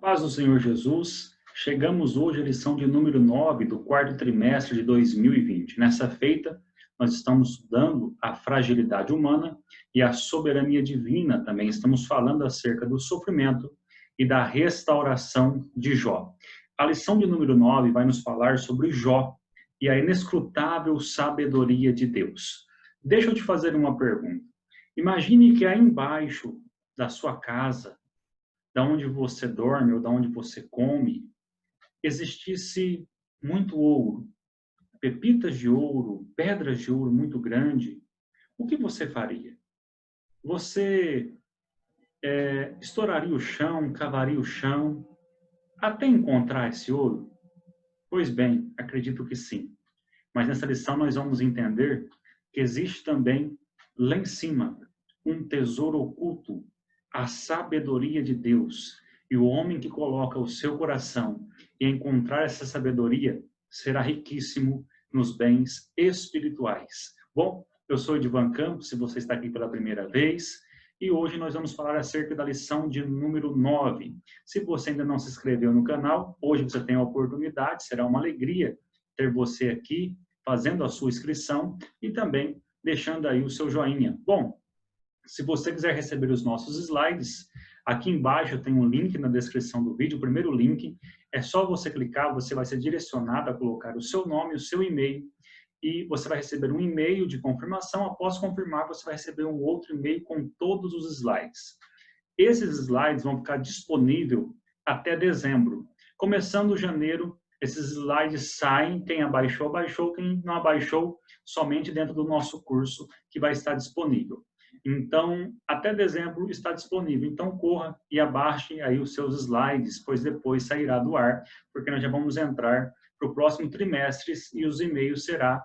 Paz do Senhor Jesus, chegamos hoje à lição de número 9 do quarto trimestre de 2020. Nessa feita, nós estamos estudando a fragilidade humana e a soberania divina. Também estamos falando acerca do sofrimento e da restauração de Jó. A lição de número 9 vai nos falar sobre Jó e a inescrutável sabedoria de Deus. Deixa eu te fazer uma pergunta. Imagine que aí embaixo da sua casa, da onde você dorme ou da onde você come, existisse muito ouro, pepitas de ouro, pedras de ouro muito grande, o que você faria? Você estouraria o chão, cavaria o chão, até encontrar esse ouro? Pois bem, acredito que sim. Mas nessa lição nós vamos entender que existe também, lá em cima, um tesouro oculto, a sabedoria de Deus. E o homem que coloca o seu coração em encontrar essa sabedoria será riquíssimo nos bens espirituais. Bom, eu sou Edivan Campos, se você está aqui pela primeira vez, e hoje nós vamos falar acerca da lição de número 9. Se você ainda não se inscreveu no canal, hoje você tem a oportunidade, será uma alegria ter você aqui fazendo a sua inscrição e também deixando aí o seu joinha. Bom, se você quiser receber os nossos slides, aqui embaixo tem um link na descrição do vídeo, o primeiro link, é só você clicar, você vai ser direcionado a colocar o seu nome, o seu e-mail, e você vai receber um e-mail de confirmação. Após confirmar, você vai receber um outro e-mail com todos os slides. Esses slides vão ficar disponíveis até dezembro. Começando janeiro, esses slides saem, quem abaixou, abaixou, quem não abaixou, somente dentro do nosso curso, que vai estar disponível. Então, até dezembro está disponível. Então, corra e abaixe aí os seus slides, pois depois sairá do ar, porque nós já vamos entrar para o próximo trimestre e os e-mails será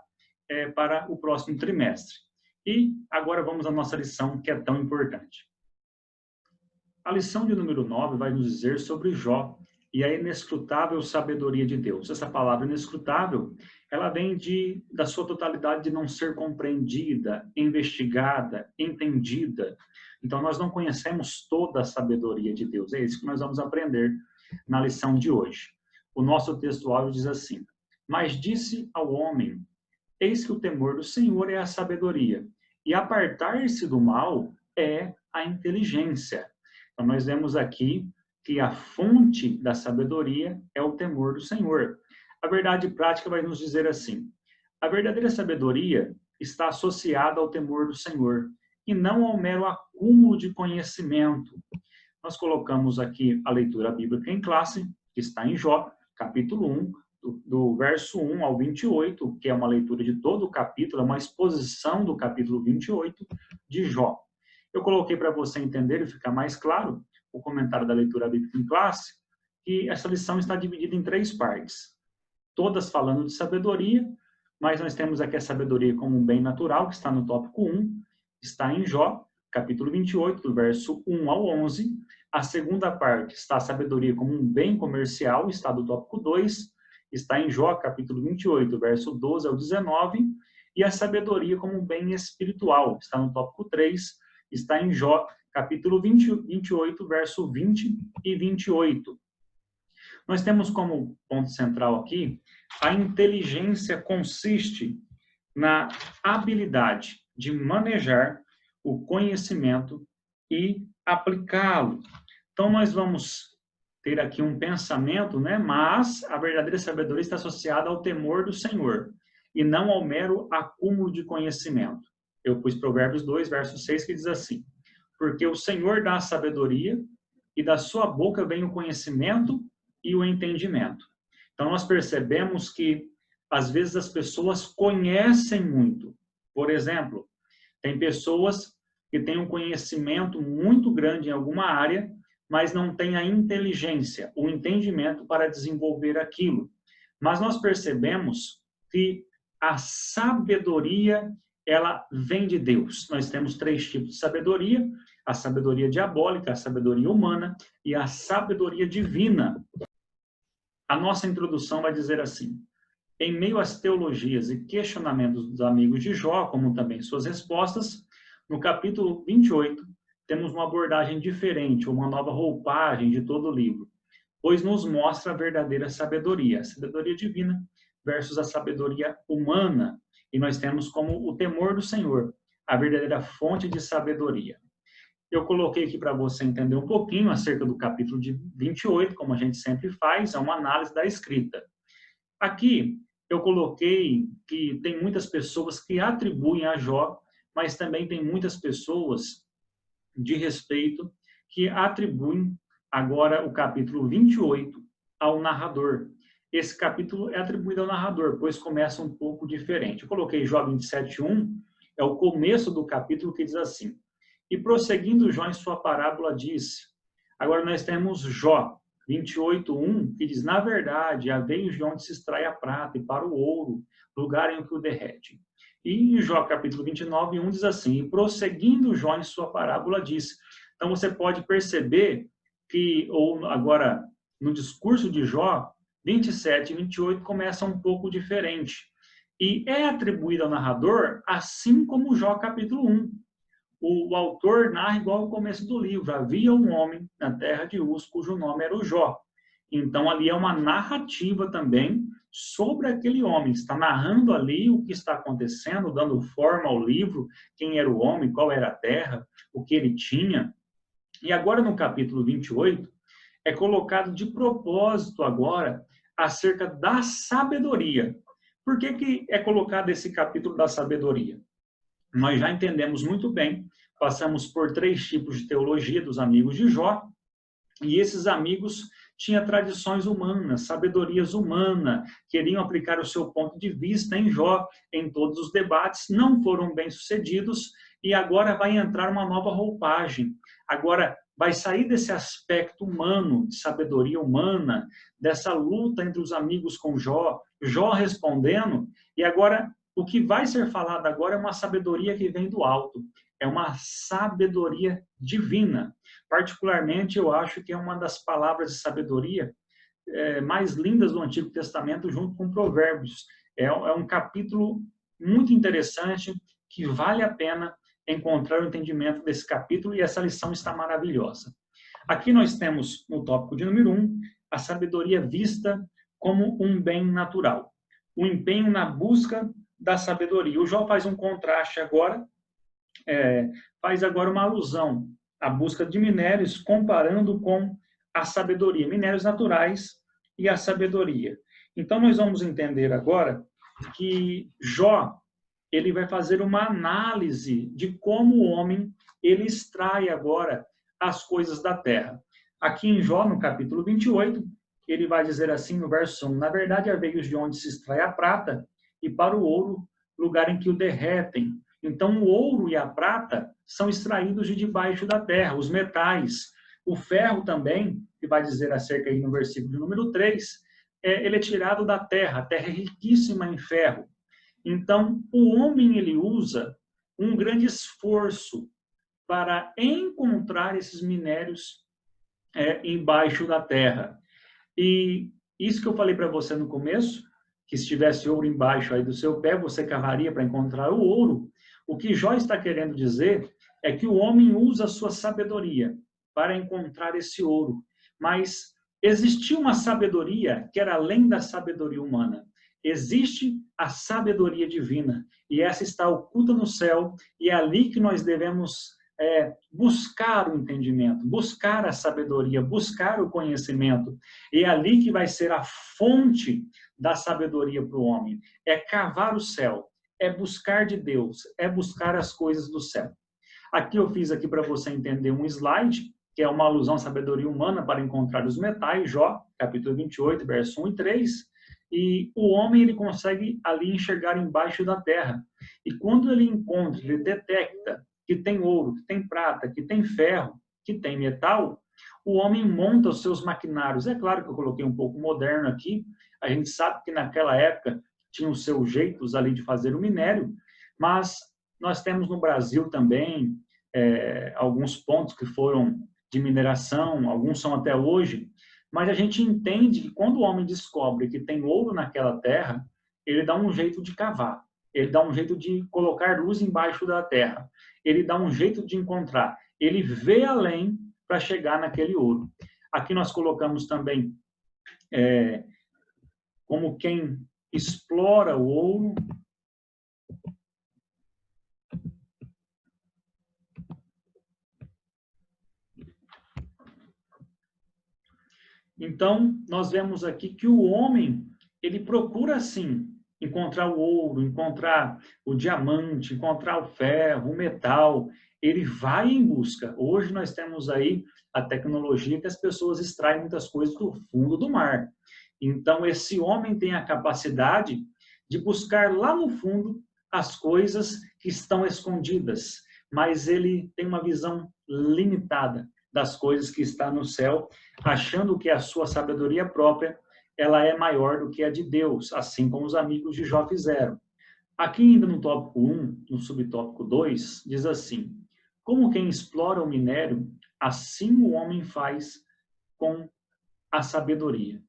para o próximo trimestre. E agora vamos à nossa lição, que é tão importante. A lição de número 9 vai nos dizer sobre Jó e a inescrutável sabedoria de Deus. Essa palavra inescrutável, ela vem da sua totalidade de não ser compreendida, investigada, entendida. Então, nós não conhecemos toda a sabedoria de Deus. É isso que nós vamos aprender na lição de hoje. O nosso textual diz assim: mas disse ao homem, eis que o temor do Senhor é a sabedoria, e apartar-se do mal é a inteligência. Então, nós vemos aqui que a fonte da sabedoria é o temor do Senhor. A verdade prática vai nos dizer assim: a verdadeira sabedoria está associada ao temor do Senhor e não ao mero acúmulo de conhecimento. Nós colocamos aqui a leitura bíblica em classe, que está em Jó, capítulo 1, do verso 1 ao 28, que é uma leitura de todo o capítulo, é uma exposição do capítulo 28 de Jó. Eu coloquei para você entender e ficar mais claro o comentário da leitura bíblica em classe, que essa lição está dividida em 3 partes. Todas falando de sabedoria, mas nós temos aqui a sabedoria como um bem natural, que está no tópico 1, está em Jó, capítulo 28, do verso 1 ao 11. A segunda parte está a sabedoria como um bem comercial, está do tópico 2, está em Jó, capítulo 28, verso 12 ao 19. E a sabedoria como um bem espiritual, está no tópico 3, está em Jó, capítulo 28, verso 20 e 28. Nós temos como ponto central aqui, a inteligência consiste na habilidade de manejar o conhecimento e aplicá-lo. Então, nós vamos ter aqui um pensamento, né? Mas a verdadeira sabedoria está associada ao temor do Senhor e não ao mero acúmulo de conhecimento. Eu pus Provérbios 2, verso 6, que diz assim: porque o Senhor dá a sabedoria e da sua boca vem o conhecimento e o entendimento. Então, nós percebemos que, às vezes, as pessoas conhecem muito. Por exemplo, tem pessoas que têm um conhecimento muito grande em alguma área, mas não têm a inteligência, o entendimento para desenvolver aquilo. Mas nós percebemos que a sabedoria, ela vem de Deus. Nós temos 3 tipos de sabedoria: a sabedoria diabólica, a sabedoria humana e a sabedoria divina. A nossa introdução vai dizer assim: em meio às teologias e questionamentos dos amigos de Jó, como também suas respostas, no capítulo 28, temos uma abordagem diferente, uma nova roupagem de todo o livro. pois nos mostra a verdadeira sabedoria, a sabedoria divina versus a sabedoria humana. E nós temos como o temor do Senhor, a verdadeira fonte de sabedoria. Eu coloquei aqui para você entender um pouquinho acerca do capítulo de 28, como a gente sempre faz, é uma análise da escrita. Aqui eu coloquei que tem muitas pessoas que atribuem a Jó, mas também tem muitas pessoas de respeito que atribuem agora o capítulo 28 ao narrador. Esse capítulo é atribuído ao narrador, pois começa um pouco diferente. Eu coloquei Jó 27:1, é o começo do capítulo que diz assim: e prosseguindo Jó em sua parábola disse. Agora nós temos Jó 28:1, que diz: na verdade, há veios de onde se extrai a prata e para o ouro, lugar em que o derrete. E em Jó capítulo 29:1 diz assim: e prosseguindo Jó em sua parábola disse. Então você pode perceber que, ou agora no discurso de Jó, 27 e 28 começa um pouco diferente. E é atribuído ao narrador, assim como Jó capítulo 1. O autor narra igual ao começo do livro. Havia um homem na terra de Uz, cujo nome era o Jó. Então, ali é uma narrativa também sobre aquele homem. Está narrando ali o que está acontecendo, dando forma ao livro, quem era o homem, qual era a terra, o que ele tinha. E agora, no capítulo 28, é colocado de propósito agora acerca da sabedoria. Por que é colocado esse capítulo da sabedoria? Nós já entendemos muito bem, passamos por 3 tipos de teologia dos amigos de Jó, e esses amigos tinham tradições humanas, sabedorias humanas, queriam aplicar o seu ponto de vista em Jó, em todos os debates, não foram bem-sucedidos, e agora vai entrar uma nova roupagem. Agora vai sair desse aspecto humano, de sabedoria humana, dessa luta entre os amigos com Jó, Jó respondendo, e agora o que vai ser falado agora é uma sabedoria que vem do alto, é uma sabedoria divina. Particularmente, eu acho que é uma das palavras de sabedoria mais lindas do Antigo Testamento, junto com Provérbios. É um capítulo muito interessante, que vale a pena encontrar o entendimento desse capítulo, e essa lição está maravilhosa. Aqui nós temos, no tópico de número 1, a sabedoria vista como um bem natural. O empenho na busca da sabedoria. O Jó faz um contraste agora, faz agora uma alusão à busca de minérios, comparando com a sabedoria, minérios naturais e a sabedoria. Então, nós vamos entender agora que Jó, ele vai fazer uma análise de como o homem, ele extrai agora as coisas da terra. Aqui em Jó, no capítulo 28, ele vai dizer assim no verso 1, na verdade, há veios de onde se extrai a prata e para o ouro, lugar em que o derretem. Então, o ouro e a prata são extraídos de debaixo da terra, os metais. O ferro também, que vai dizer acerca aí no versículo de número 3, ele é tirado da terra, a terra é riquíssima em ferro. Então, o homem, ele usa um grande esforço para encontrar esses minérios embaixo da terra. E isso que eu falei para você no começo, que se tivesse ouro embaixo aí do seu pé, você cavaria para encontrar o ouro. O que Jó está querendo dizer é que o homem usa a sua sabedoria para encontrar esse ouro. Mas existia uma sabedoria que era além da sabedoria humana. Existe a sabedoria divina, e essa está oculta no céu, e é ali que nós devemos buscar o entendimento, buscar a sabedoria, buscar o conhecimento. E é ali que vai ser a fonte da sabedoria para o homem. É cavar o céu, é buscar de Deus, é buscar as coisas do céu. Aqui eu fiz aqui para você entender um slide, que é uma alusão à sabedoria humana para encontrar os metais, Jó, capítulo 28, verso 1 e 3. E o homem, ele consegue ali enxergar embaixo da terra. E quando ele encontra, ele detecta que tem ouro, que tem prata, que tem ferro, que tem metal, o homem monta os seus maquinários. É claro que eu coloquei um pouco moderno aqui, a gente sabe que naquela época tinha os seus jeitos ali de fazer o minério, mas nós temos no Brasil também alguns pontos que foram de mineração, alguns são até hoje, mas a gente entende que quando o homem descobre que tem ouro naquela terra, ele dá um jeito de cavar, ele dá um jeito de colocar luz embaixo da terra, ele dá um jeito de encontrar, ele vê além para chegar naquele ouro. Aqui nós colocamos também como quem explora o ouro. Então, nós vemos aqui que o homem, ele procura, sim, encontrar o ouro, encontrar o diamante, encontrar o ferro, o metal. Ele vai em busca. Hoje nós temos aí a tecnologia que as pessoas extraem muitas coisas do fundo do mar. Então, esse homem tem a capacidade de buscar lá no fundo as coisas que estão escondidas, mas ele tem uma visão limitada das coisas que está no céu, achando que a sua sabedoria própria ela é maior do que a de Deus, assim como os amigos de Jó fizeram. Aqui ainda no tópico 1, no subtópico 2, diz assim: como quem explora o minério, assim o homem faz com a sabedoria.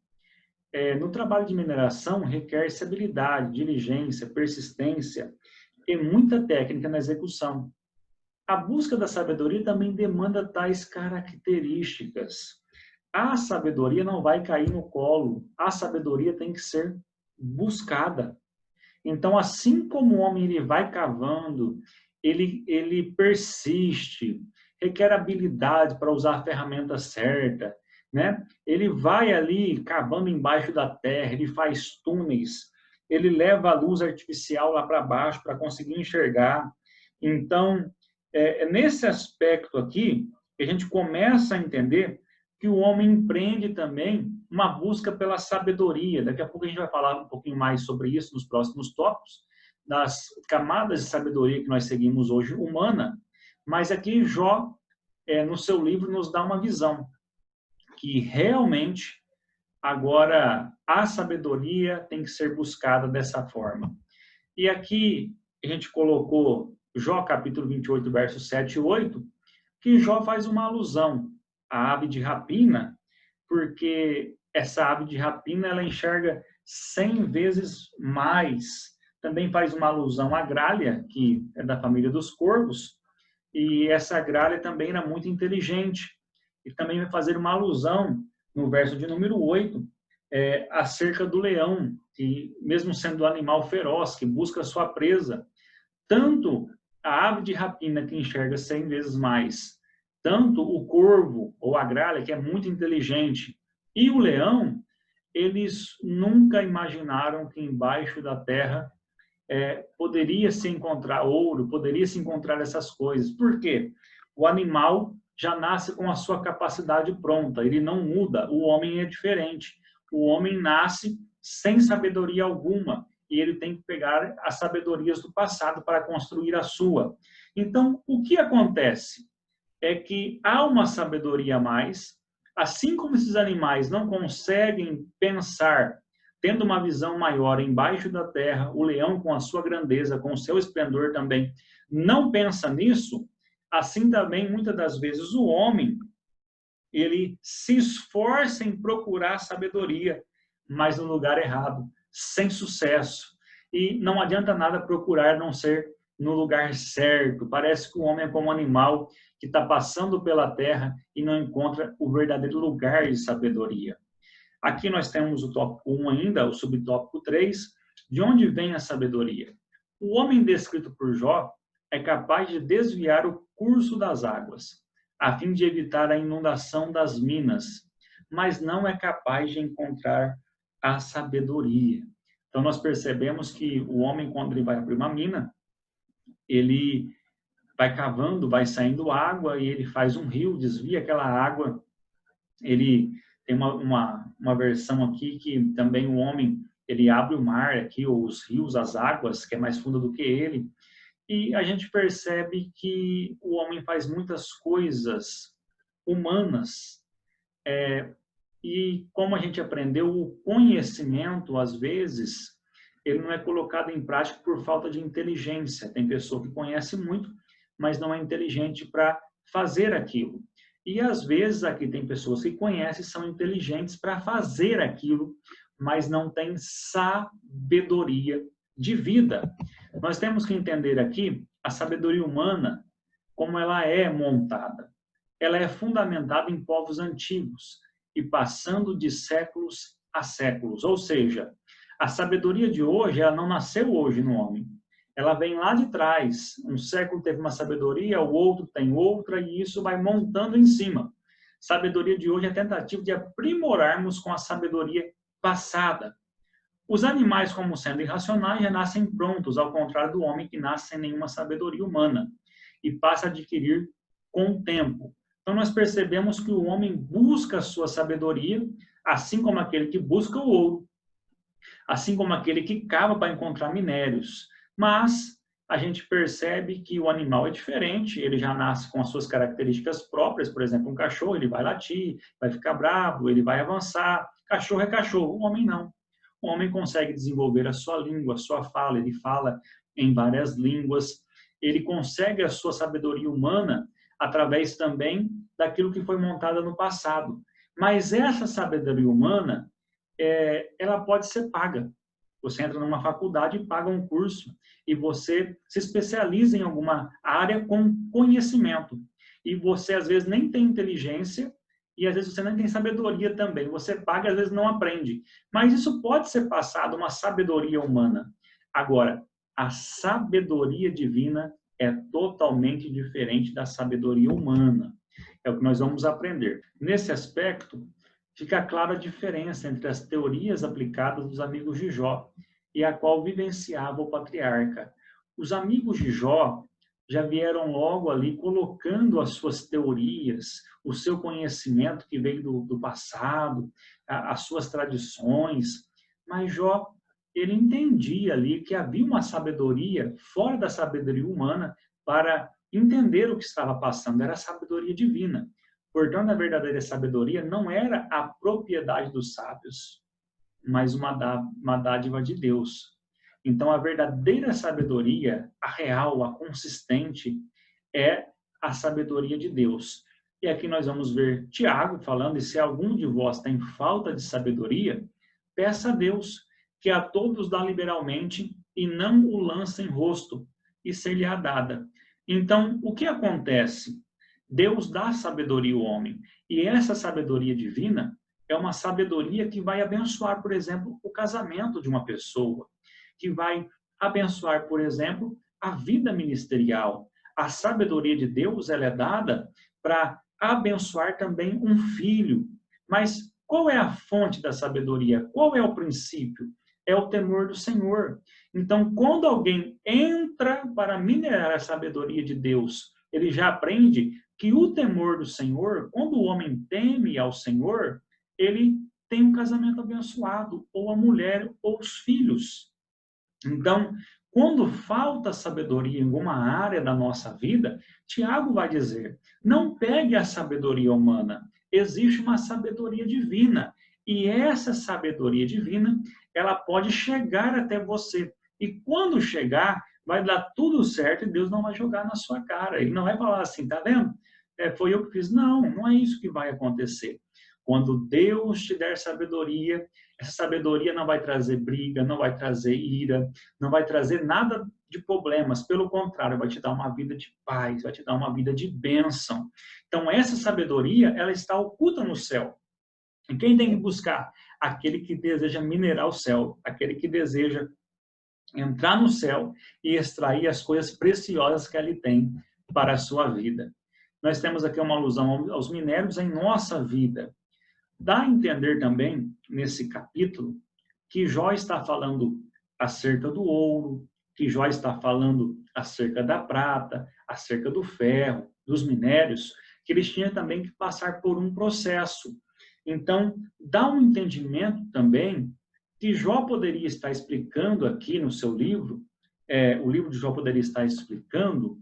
No trabalho de mineração, requer-se habilidade, diligência, persistência e muita técnica na execução. A busca da sabedoria também demanda tais características. A sabedoria não vai cair no colo, a sabedoria tem que ser buscada. Então, assim como o homem ele vai cavando, ele persiste, requer habilidade para usar a ferramenta certa, né? Ele vai ali cavando embaixo da terra, ele faz túneis, ele leva a luz artificial lá para baixo para conseguir enxergar. Então, nesse aspecto aqui, a gente começa a entender que o homem empreende também uma busca pela sabedoria. Daqui a pouco a gente vai falar um pouquinho mais sobre isso nos próximos tópicos, das camadas de sabedoria que nós seguimos hoje humana, mas aqui Jó, no seu livro, nos dá uma visão que realmente agora a sabedoria tem que ser buscada dessa forma. E aqui a gente colocou Jó capítulo 28, versos 7 e 8, que Jó faz uma alusão à ave de rapina, porque essa ave de rapina ela enxerga 100 vezes mais. Também faz uma alusão à gralha, que é da família dos corvos, e essa gralha também era muito inteligente. E também vai fazer uma alusão, no verso de número 8, acerca do leão, que mesmo sendo um animal feroz, que busca sua presa, tanto a ave de rapina, que enxerga 100 vezes mais, tanto o corvo, ou a gralha, que é muito inteligente, e o leão, eles nunca imaginaram que embaixo da terra poderia se encontrar ouro, poderia se encontrar essas coisas. Por quê? O animal já nasce com a sua capacidade pronta, ele não muda. O homem é diferente. O homem nasce sem sabedoria alguma e ele tem que pegar as sabedorias do passado para construir a sua. Então, o que acontece é que há uma sabedoria a mais, assim como esses animais não conseguem pensar tendo uma visão maior embaixo da terra, o leão com a sua grandeza, com o seu esplendor também, não pensa nisso, assim também, muitas das vezes, o homem, ele se esforça em procurar sabedoria, mas no lugar errado, sem sucesso. E não adianta nada procurar a não ser no lugar certo. Parece que o homem é como um animal que está passando pela terra e não encontra o verdadeiro lugar de sabedoria. Aqui nós temos o tópico 1 ainda, o subtópico 3, de onde vem a sabedoria? O homem descrito por Jó é capaz de desviar o curso das águas, a fim de evitar a inundação das minas, mas não é capaz de encontrar a sabedoria. Então nós percebemos que o homem, quando ele vai abrir uma mina, ele vai cavando, vai saindo água e ele faz um rio, desvia aquela água. Ele tem uma versão aqui que também o homem, ele abre o mar aqui, ou os rios, as águas, que é mais funda do que ele. E a gente percebe que o homem faz muitas coisas humanas. E como a gente aprendeu, o conhecimento, às vezes, ele não é colocado em prática por falta de inteligência. Tem pessoa que conhece muito, mas não é inteligente para fazer aquilo. E às vezes aqui tem pessoas que conhecem, são inteligentes para fazer aquilo, mas não têm sabedoria de vida. Nós temos que entender aqui a sabedoria humana, como ela é montada. Ela é fundamentada em povos antigos. e passando de séculos a séculos. Ou seja, a sabedoria de hoje, ela não nasceu hoje no homem. Ela vem lá de trás. Um século teve uma sabedoria, o outro tem outra, e isso vai montando em cima. Sabedoria de hoje é a tentativa de aprimorarmos com a sabedoria passada. Os animais, como sendo irracionais, já nascem prontos, ao contrário do homem que nasce sem nenhuma sabedoria humana e passa a adquirir com o tempo. Então, nós percebemos que o homem busca a sua sabedoria, assim como aquele que busca o ouro, assim como aquele que cava para encontrar minérios. Mas a gente percebe que o animal é diferente, ele já nasce com as suas características próprias. Por exemplo, um cachorro, ele vai latir, vai ficar bravo, ele vai avançar. Cachorro é cachorro, o homem não. O homem consegue desenvolver a sua língua, a sua fala, ele fala em várias línguas, ele consegue a sua sabedoria humana através também daquilo que foi montado no passado. Mas essa sabedoria humana, ela pode ser paga. Você entra numa faculdade e paga um curso e você se especializa em alguma área com conhecimento. E você, às vezes, nem tem inteligência e, às vezes, você nem tem sabedoria também. Você paga e, às vezes, não aprende. Mas isso pode ser passado, uma sabedoria humana. Agora, a sabedoria divina é totalmente diferente da sabedoria humana. É o que nós vamos aprender. Nesse aspecto, fica clara a diferença entre as teorias aplicadas dos amigos de Jó e a qual vivenciava o patriarca. Os amigos de Jó já vieram logo ali colocando as suas teorias, o seu conhecimento que veio do passado, as suas tradições, mas Jó, ele entendia ali que havia uma sabedoria fora da sabedoria humana para entender o que estava passando, era a sabedoria divina. Portanto, a verdadeira sabedoria não era a propriedade dos sábios, mas uma dádiva de Deus. Então, a verdadeira sabedoria, a real, a consistente, é a sabedoria de Deus. E aqui nós vamos ver Tiago falando, e se algum de vós tem falta de sabedoria, peça a Deus, que a todos dá liberalmente, e não o lança em rosto, e ser-lhe-á dada. Então, o que acontece? Deus dá sabedoria ao homem. E essa sabedoria divina é uma sabedoria que vai abençoar, por exemplo, o casamento de uma pessoa, que vai abençoar, por exemplo, a vida ministerial. A sabedoria de Deus, ela é dada para abençoar também um filho. Mas qual é a fonte da sabedoria? Qual é o princípio? É o temor do Senhor. Então, quando alguém entra para minerar a sabedoria de Deus, ele já aprende que o temor do Senhor, quando o homem teme ao Senhor, ele tem um casamento abençoado, ou a mulher, ou os filhos. Então, quando falta sabedoria em alguma área da nossa vida, Tiago vai dizer, não pegue a sabedoria humana, existe uma sabedoria divina. E essa sabedoria divina, ela pode chegar até você. E quando chegar, vai dar tudo certo e Deus não vai jogar na sua cara. Ele não vai falar assim, tá vendo? Foi eu que fiz. Não, não é isso que vai acontecer. Quando Deus te der sabedoria, essa sabedoria não vai trazer briga, não vai trazer ira, não vai trazer nada de problemas. Pelo contrário, vai te dar uma vida de paz, vai te dar uma vida de bênção. Então, essa sabedoria, ela está oculta no céu. E quem tem que buscar? Aquele que deseja minerar o céu, aquele que deseja entrar no céu e extrair as coisas preciosas que ele tem para a sua vida. Nós temos aqui uma alusão aos minérios em nossa vida. Dá a entender também, nesse capítulo, que Jó está falando acerca do ouro, que Jó está falando acerca da prata, acerca do ferro, dos minérios, que eles tinham também que passar por um processo. Então, dá um entendimento também que Jó poderia estar explicando aqui no seu livro, o livro de Jó poderia estar explicando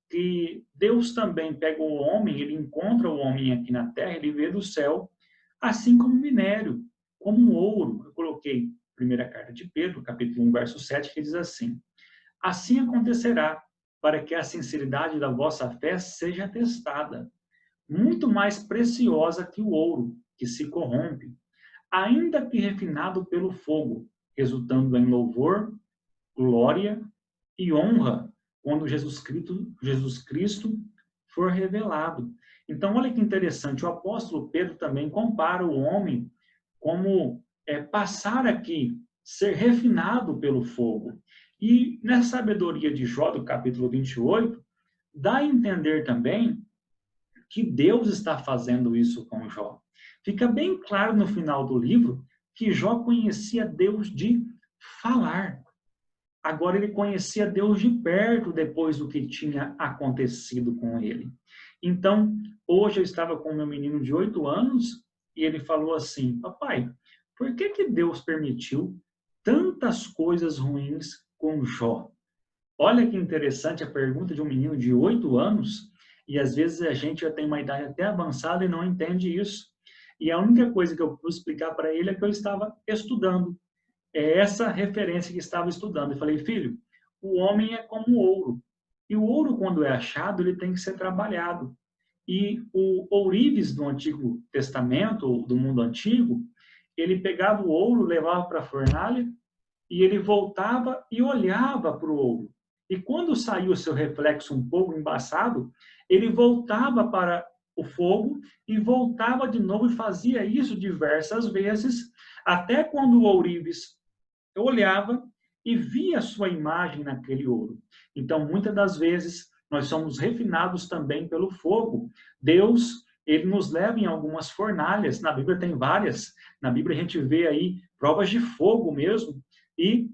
que Deus também pega o homem, ele encontra o homem aqui na terra, ele vê do céu, assim como minério, como ouro. Eu coloquei primeira carta de Pedro, capítulo 1, verso 7, que diz assim, assim acontecerá, para que a sinceridade da vossa fé seja testada, muito mais preciosa que o ouro, que se corrompe, ainda que refinado pelo fogo, resultando em louvor, glória e honra, quando Jesus Cristo for revelado. Então, olha que interessante, o apóstolo Pedro também compara o homem como passar aqui, ser refinado pelo fogo. E nessa sabedoria de Jó, do capítulo 28, dá a entender também que Deus está fazendo isso com Jó. Fica bem claro no final do livro que Jó conhecia Deus de falar. Agora ele conhecia Deus de perto depois do que tinha acontecido com ele. Então, hoje eu estava com meu menino de 8 anos e ele falou assim: papai, por que que Deus permitiu tantas coisas ruins com Jó? Olha que interessante a pergunta de um menino de 8 anos, e às vezes a gente já tem uma idade até avançada e não entende isso. E a única coisa que eu pude explicar para ele é que eu estava estudando. É essa referência que estava estudando. Eu falei, filho, o homem é como ouro. E o ouro, quando é achado, ele tem que ser trabalhado. E o ourives do Antigo Testamento, do mundo antigo, ele pegava o ouro, levava para a fornalha, e ele voltava e olhava para o ouro. E quando saiu o seu reflexo um pouco embaçado, ele voltava para o fogo e voltava de novo e fazia isso diversas vezes, até quando o ourives olhava e via sua imagem naquele ouro. Então, muitas das vezes, nós somos refinados também pelo fogo. Deus, ele nos leva em algumas fornalhas. Na Bíblia tem várias. Na Bíblia a gente vê aí provas de fogo mesmo. E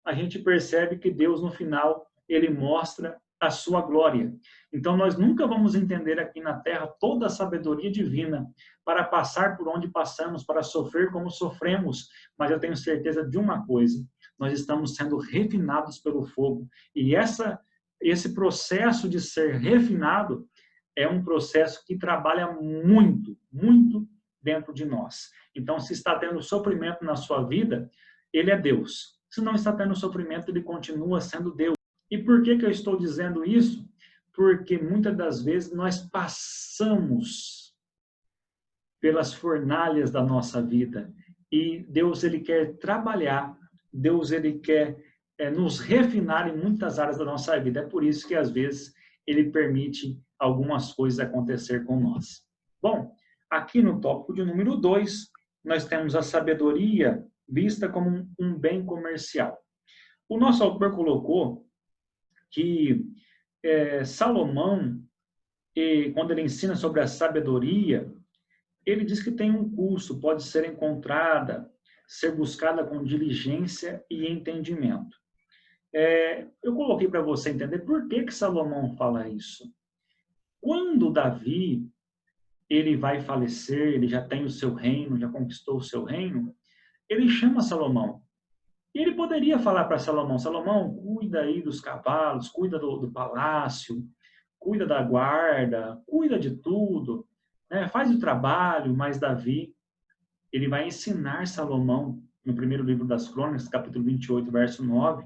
a gente percebe que Deus, no final, ele mostra a sua glória. Então, nós nunca vamos entender aqui na Terra toda a sabedoria divina para passar por onde passamos, para sofrer como sofremos, mas eu tenho certeza de uma coisa, nós estamos sendo refinados pelo fogo, e esse processo de ser refinado é um processo que trabalha muito, muito dentro de nós. Então, se está tendo sofrimento na sua vida, ele é Deus. Se não está tendo sofrimento, ele continua sendo Deus. E por que que eu estou dizendo isso? Porque muitas das vezes nós passamos pelas fornalhas da nossa vida e Deus ele quer trabalhar, Deus ele quer nos refinar em muitas áreas da nossa vida. É por isso que às vezes ele permite algumas coisas acontecer com nós. Bom, aqui no tópico de número 2, nós temos a sabedoria vista como um bem comercial. O nosso autor colocou que Salomão, quando ele ensina sobre a sabedoria, ele diz que tem um curso, pode ser encontrada, ser buscada com diligência e entendimento. Eu coloquei para você entender por que que Salomão fala isso. Quando Davi ele vai falecer, ele já tem o seu reino, já conquistou o seu reino, ele chama Salomão. E ele poderia falar para Salomão, Salomão, cuida aí dos cavalos, cuida do palácio, cuida da guarda, cuida de tudo, né? Faz o trabalho, mas Davi, ele vai ensinar Salomão, no primeiro livro das Crônicas, capítulo 28, verso 9,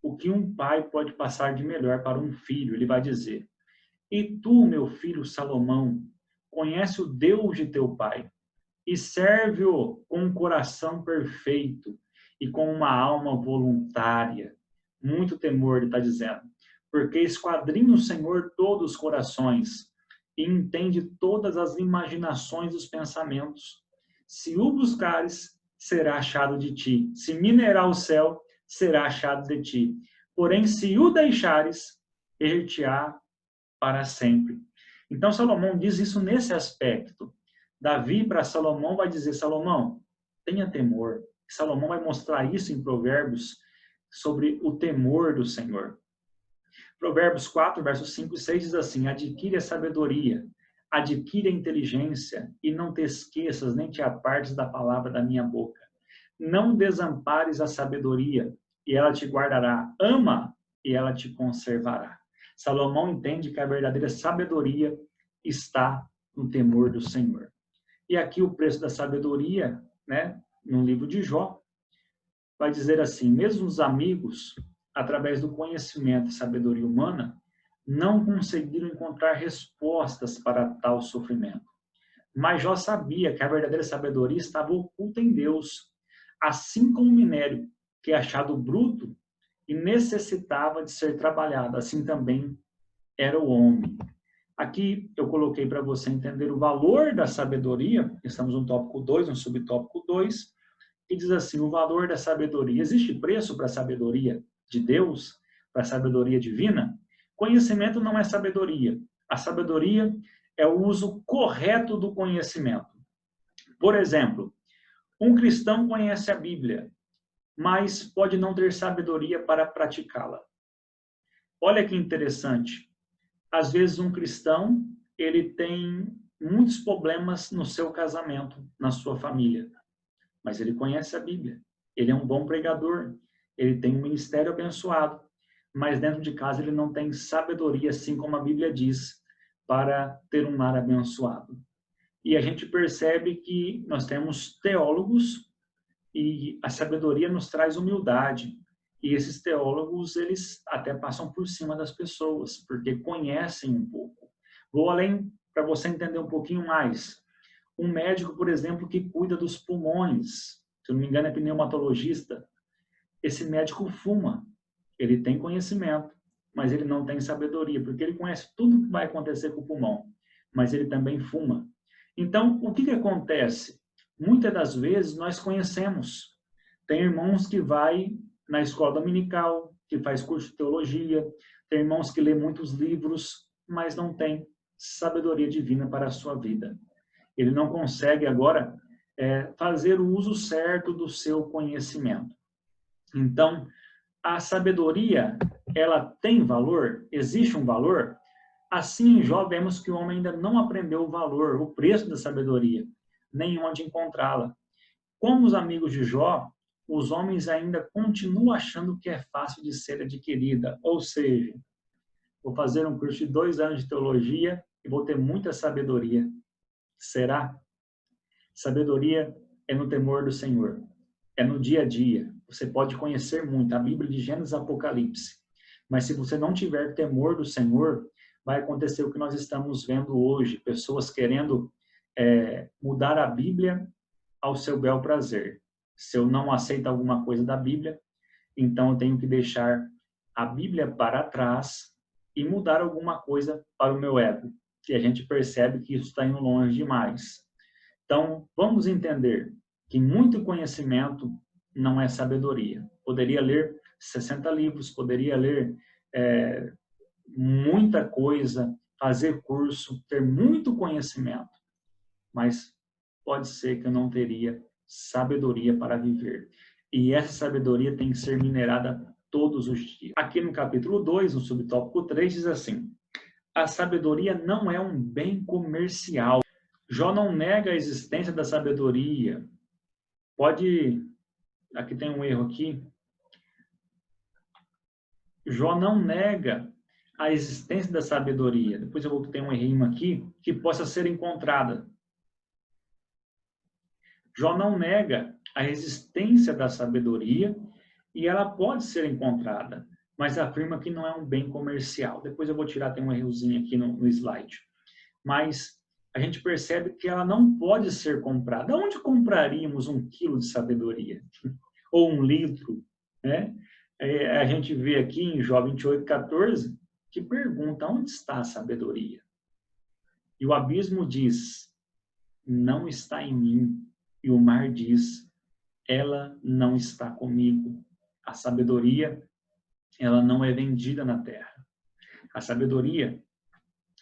o que um pai pode passar de melhor para um filho. Ele vai dizer, e tu, meu filho Salomão, conhece o Deus de teu pai, e serve-o com um coração perfeito e com uma alma voluntária. Muito temor, ele está dizendo. Porque esquadrinha o Senhor todos os corações e entende todas as imaginações dos pensamentos. Se o buscares, será achado de ti. Se minerar o céu, será achado de ti. Porém, se o deixares, ele-te-á para sempre. Então, Salomão diz isso nesse aspecto. Davi para Salomão vai dizer, Salomão, tenha temor. Salomão vai mostrar isso em Provérbios, sobre o temor do Senhor. Provérbios 4, versos 5 e 6 diz assim, adquire a sabedoria, adquire a inteligência, e não te esqueças, nem te apartes da palavra da minha boca. Não desampares a sabedoria, e ela te guardará. Ama, e ela te conservará. Salomão entende que a verdadeira sabedoria está no temor do Senhor. E aqui o preço da sabedoria, né, no livro de Jó, vai dizer assim, mesmo os amigos, através do conhecimento e sabedoria humana, não conseguiram encontrar respostas para tal sofrimento. Mas Jó sabia que a verdadeira sabedoria estava oculta em Deus, assim como o minério, que é achado bruto e necessitava de ser trabalhado, assim também era o homem. Aqui eu coloquei para você entender o valor da sabedoria. Estamos no tópico 2, no subtópico 2, que diz assim, o valor da sabedoria. Existe preço para a sabedoria de Deus, para a sabedoria divina? Conhecimento não é sabedoria. A sabedoria é o uso correto do conhecimento. Por exemplo, um cristão conhece a Bíblia, mas pode não ter sabedoria para praticá-la. Olha que interessante. Às vezes um cristão, ele tem muitos problemas no seu casamento, na sua família, mas ele conhece a Bíblia. Ele é um bom pregador, ele tem um ministério abençoado, mas dentro de casa ele não tem sabedoria, assim como a Bíblia diz, para ter um lar abençoado. E a gente percebe que nós temos teólogos e a sabedoria nos traz humildade. E esses teólogos, eles até passam por cima das pessoas, porque conhecem um pouco. Vou além para você entender um pouquinho mais. Um médico, por exemplo, que cuida dos pulmões, se eu não me engano é pneumatologista, esse médico fuma. Ele tem conhecimento, mas ele não tem sabedoria, porque ele conhece tudo o que vai acontecer com o pulmão, mas ele também fuma. Então, o que acontece? Muitas das vezes nós conhecemos. Tem irmãos que vai na escola dominical, que faz curso de teologia, tem irmãos que lê muitos livros, mas não tem sabedoria divina para a sua vida. Ele não consegue agora fazer o uso certo do seu conhecimento. Então, a sabedoria, ela tem valor? Existe um valor? Assim, em Jó, vemos que o homem ainda não aprendeu o valor, o preço da sabedoria, nem onde encontrá-la. Como os amigos de Jó, os homens ainda continuam achando que é fácil de ser adquirida. Ou seja, vou fazer um curso de 2 anos de teologia e vou ter muita sabedoria. Será? Sabedoria é no temor do Senhor. É no dia a dia. Você pode conhecer muito a Bíblia de Gênesis e Apocalipse. Mas se você não tiver temor do Senhor, vai acontecer o que nós estamos vendo hoje. Pessoas querendo mudar a Bíblia ao seu bel prazer. Se eu não aceito alguma coisa da Bíblia, então eu tenho que deixar a Bíblia para trás e mudar alguma coisa para o meu ego. E a gente percebe que isso está indo longe demais. Então, vamos entender que muito conhecimento não é sabedoria. Poderia ler 60 livros, poderia ler muita coisa, fazer curso, ter muito conhecimento, mas pode ser que eu não teria sabedoria para viver. E essa sabedoria tem que ser minerada todos os dias. Aqui no capítulo 2, no subtópico 3, diz assim, a sabedoria não é um bem comercial. Jó não nega a existência da sabedoria. Aqui tem um erro aqui. Jó não nega a existência da sabedoria. Depois eu vou ter um errinho aqui, que possa ser encontrada. Jó não nega a existência da sabedoria e ela pode ser encontrada, mas afirma que não é um bem comercial. Depois eu vou tirar, tem um errozinho aqui no slide. Mas a gente percebe que ela não pode ser comprada. Onde compraríamos 1 quilo de sabedoria? Ou 1 litro? Né? A gente vê aqui em Jó 28:14, que pergunta, onde está a sabedoria? E o abismo diz, não está em mim. E o mar diz, ela não está comigo. A sabedoria, ela não é vendida na terra. A sabedoria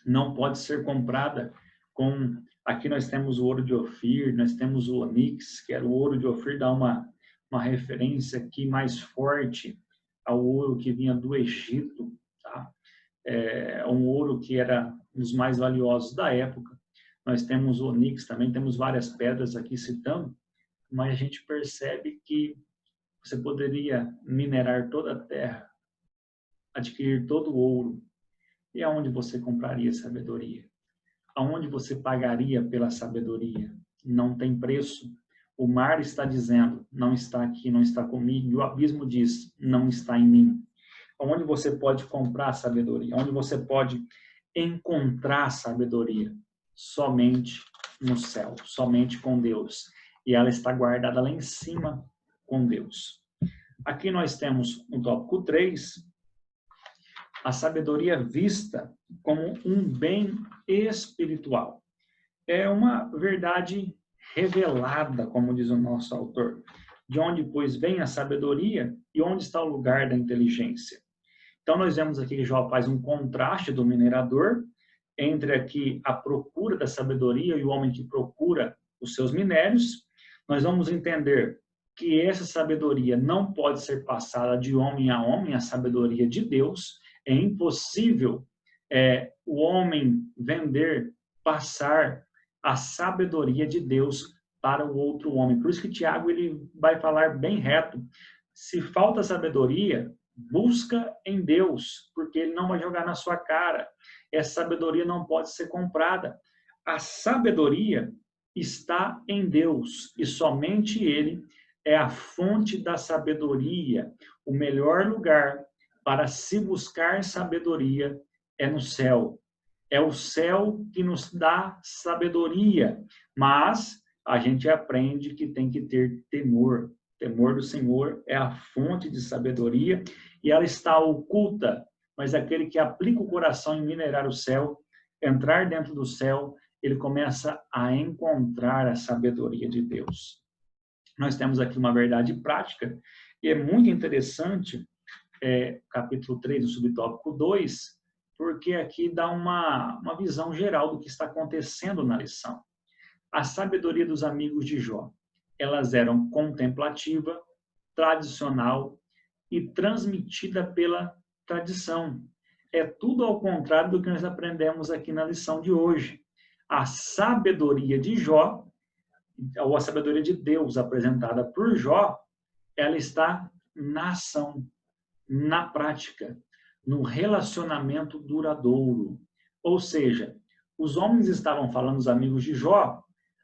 não pode ser comprada com... Aqui nós temos o ouro de Ofir, nós temos o onix, que era o ouro de Ofir, dá uma referência aqui mais forte ao ouro que vinha do Egito, tá? Um ouro que era um dos mais valiosos da época. Nós temos o onix também, temos várias pedras aqui citando, mas a gente percebe que você poderia minerar toda a terra, adquirir todo o ouro. E aonde você compraria sabedoria? Aonde você pagaria pela sabedoria? Não tem preço. O mar está dizendo, não está aqui, não está comigo. E o abismo diz, não está em mim. Onde você pode comprar sabedoria? Onde você pode encontrar sabedoria? Somente no céu, somente com Deus. E ela está guardada lá em cima com Deus. Aqui nós temos no tópico 3, A sabedoria vista como um bem espiritual. É uma verdade revelada, como diz o nosso autor. De onde, pois, vem a sabedoria e onde está o lugar da inteligência? Então, nós vemos aqui que Jó faz um contraste do minerador entre aqui a procura da sabedoria e o homem que procura os seus minérios. Nós vamos entender que essa sabedoria não pode ser passada de homem a homem, a sabedoria de Deus. É impossível o homem vender, passar a sabedoria de Deus para o outro homem. Por isso que Tiago ele vai falar bem reto. Se falta sabedoria, busca em Deus, porque ele não vai jogar na sua cara. Essa sabedoria não pode ser comprada. A sabedoria está em Deus e somente Ele é a fonte da sabedoria. O melhor lugar para se buscar sabedoria é no céu. É o céu que nos dá sabedoria, mas a gente aprende que tem que ter temor. O temor do Senhor é a fonte de sabedoria e ela está oculta, mas aquele que aplica o coração em minerar o céu, entrar dentro do céu, ele começa a encontrar a sabedoria de Deus. Nós temos aqui uma verdade prática e é muito interessante, capítulo 3, do subtópico 2, porque aqui dá uma visão geral do que está acontecendo na lição. A sabedoria dos amigos de Jó, elas eram contemplativa, tradicional e transmitida pela tradição. É tudo ao contrário do que nós aprendemos aqui na lição de hoje. A sabedoria de Jó, ou a sabedoria de Deus apresentada por Jó, ela está na ação, na prática, no relacionamento duradouro. Ou seja, os homens estavam falando, os amigos de Jó,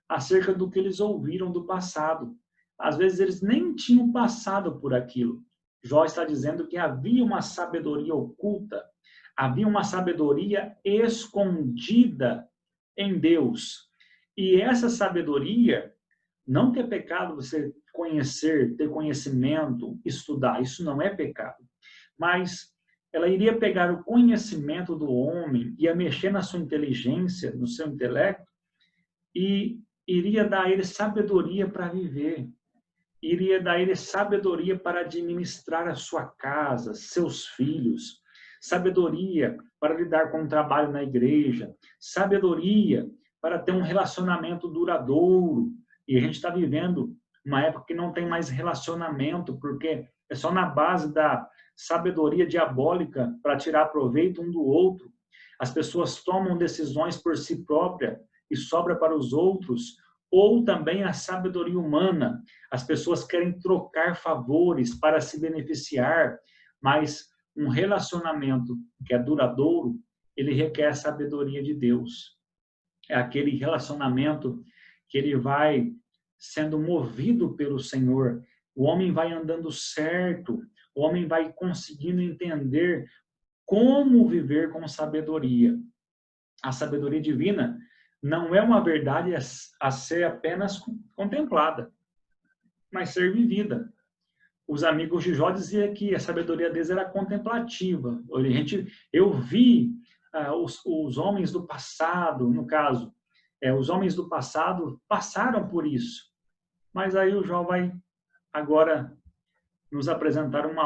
acerca do que eles ouviram do passado. Às vezes eles nem tinham passado por aquilo. Jó está dizendo que havia uma sabedoria oculta, havia uma sabedoria escondida em Deus. E essa sabedoria, não que é pecado você conhecer, ter conhecimento, estudar, isso não é pecado. Mas ela iria pegar o conhecimento do homem, ia mexer na sua inteligência, no seu intelecto, e iria dar a ele sabedoria para viver. Iria dar a ele sabedoria para administrar a sua casa, seus filhos, sabedoria para lidar com o trabalho na igreja, sabedoria para ter um relacionamento duradouro. E a gente está vivendo uma época que não tem mais relacionamento, porque é só na base da sabedoria diabólica para tirar proveito um do outro. As pessoas tomam decisões por si próprias e sobra para os outros, ou também a sabedoria humana. As pessoas querem trocar favores para se beneficiar, mas um relacionamento que é duradouro, ele requer a sabedoria de Deus. É aquele relacionamento que ele vai sendo movido pelo Senhor. O homem vai andando certo, o homem vai conseguindo entender como viver com sabedoria. A sabedoria divina não é uma verdade a ser apenas contemplada, mas ser vivida. Os amigos de Jó diziam que a sabedoria deles era contemplativa. Eu vi os homens do passado, no caso, os homens do passado passaram por isso. Mas aí o Jó vai agora nos apresentar um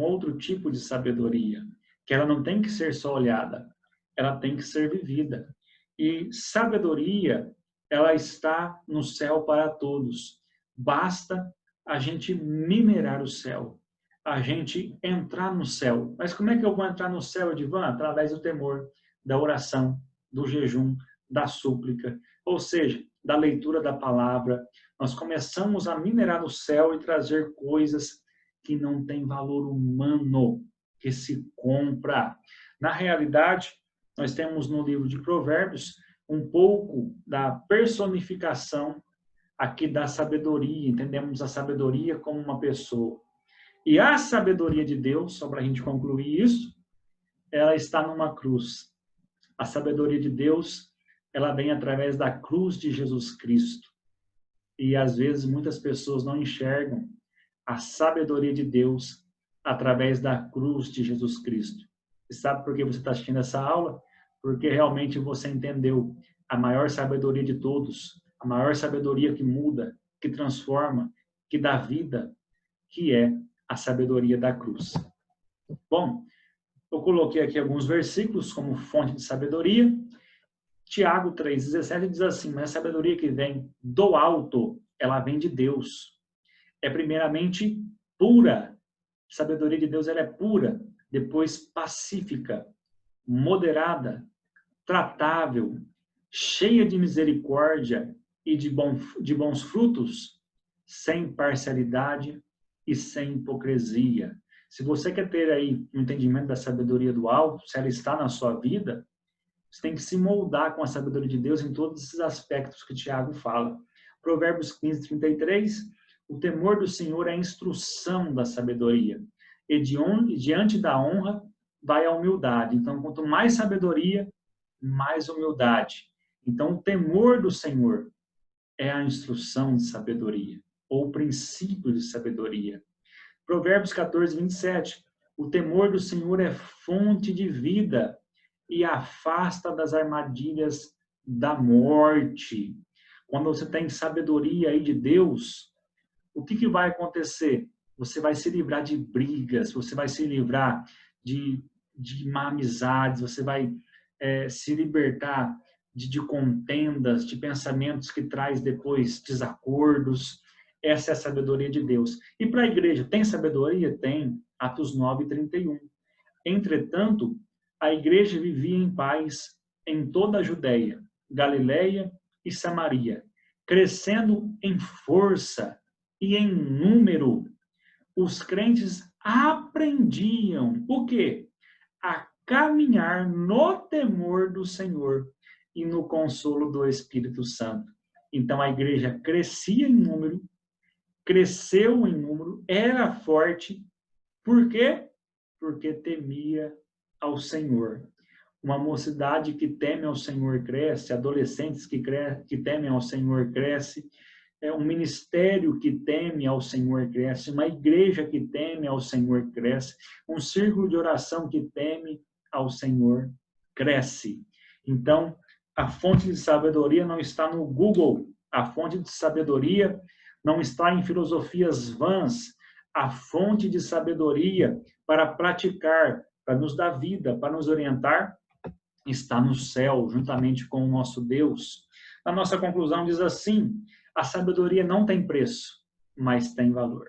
outro tipo de sabedoria, que ela não tem que ser só olhada, ela tem que ser vivida. E sabedoria, ela está no céu para todos. Basta a gente minerar o céu, a gente entrar no céu. Mas como é que eu vou entrar no céu, Edivan? Através do temor, da oração, do jejum, da súplica, ou seja, da leitura da palavra. Nós começamos a minerar o céu e trazer coisas que não têm valor humano, que se compra. Na realidade, nós temos no livro de Provérbios um pouco da personificação aqui da sabedoria. Entendemos a sabedoria como uma pessoa. E a sabedoria de Deus, só para a gente concluir isso, ela está numa cruz. A sabedoria de Deus, ela vem através da cruz de Jesus Cristo. E às vezes muitas pessoas não enxergam a sabedoria de Deus através da cruz de Jesus Cristo. E sabe por que você está assistindo essa aula? Porque realmente você entendeu a maior sabedoria de todos, a maior sabedoria que muda, que transforma, que dá vida, que é a sabedoria da cruz. Bom, eu coloquei aqui alguns versículos como fonte de sabedoria. Tiago 3,17 diz assim: mas a sabedoria que vem do alto, ela vem de Deus. É primeiramente pura. A sabedoria de Deus ela é pura, depois pacífica, moderada, tratável, cheia de misericórdia e de bons frutos, sem parcialidade e sem hipocrisia. Se você quer ter aí um entendimento da sabedoria do alto, se ela está na sua vida, você tem que se moldar com a sabedoria de Deus em todos esses aspectos que Tiago fala. Provérbios 15:33, o temor do Senhor é a instrução da sabedoria, e diante da honra vai a humildade. Então, quanto mais sabedoria, mais humildade. Então, o temor do Senhor é a instrução de sabedoria, ou o princípio de sabedoria. Provérbios 14:27, o temor do Senhor é fonte de vida e afasta das armadilhas da morte. Quando você tem sabedoria aí de Deus, o que vai acontecer? Você vai se livrar de brigas, você vai se livrar de má amizades, você vai se libertar de contendas, de pensamentos que traz depois desacordos. Essa é a sabedoria de Deus. E para a igreja, tem sabedoria? Tem. Atos 9:31. Entretanto, a igreja vivia em paz em toda a Judéia, Galiléia e Samaria, crescendo em força e em número. Os crentes aprendiam o quê? A caminhar no temor do Senhor e no consolo do Espírito Santo. Então a igreja crescia em número, cresceu em número, era forte. Por quê? Porque temia ao Senhor. Uma mocidade que teme ao Senhor cresce, adolescentes que temem ao Senhor cresce, um ministério que teme ao Senhor cresce, uma igreja que teme ao Senhor cresce, um círculo de oração que teme ao Senhor cresce. Então, a fonte de sabedoria não está no Google, a fonte de sabedoria não está em filosofias vãs, a fonte de sabedoria para praticar, para nos dar vida, para nos orientar, está no céu, juntamente com o nosso Deus. A nossa conclusão diz assim: a sabedoria não tem preço, mas tem valor.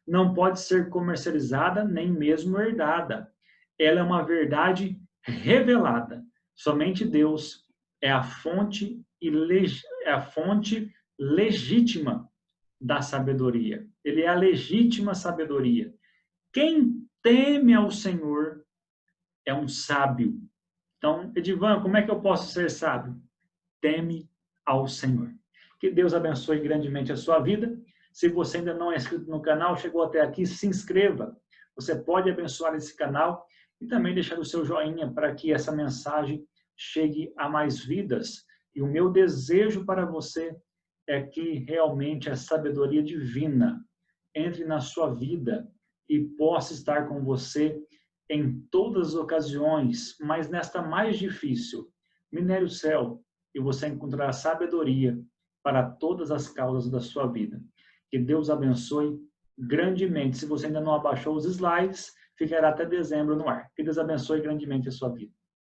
Não pode ser comercializada, nem mesmo herdada. Ela é uma verdade revelada. Somente Deus é a fonte legítima da sabedoria. Ele é a legítima sabedoria. Quem teme ao Senhor é um sábio. Então, Edivan, como é que eu posso ser sábio? Teme ao Senhor. Que Deus abençoe grandemente a sua vida. Se você ainda não é inscrito no canal, chegou até aqui, se inscreva. Você pode abençoar esse canal e também deixar o seu joinha para que essa mensagem chegue a mais vidas. E o meu desejo para você é que realmente a sabedoria divina entre na sua vida e possa estar com você em todas as ocasiões, mas nesta mais difícil, minere o céu e você encontrará sabedoria para todas as causas da sua vida. Que Deus abençoe grandemente. Se você ainda não abaixou os slides, ficará até dezembro no ar. Que Deus abençoe grandemente a sua vida.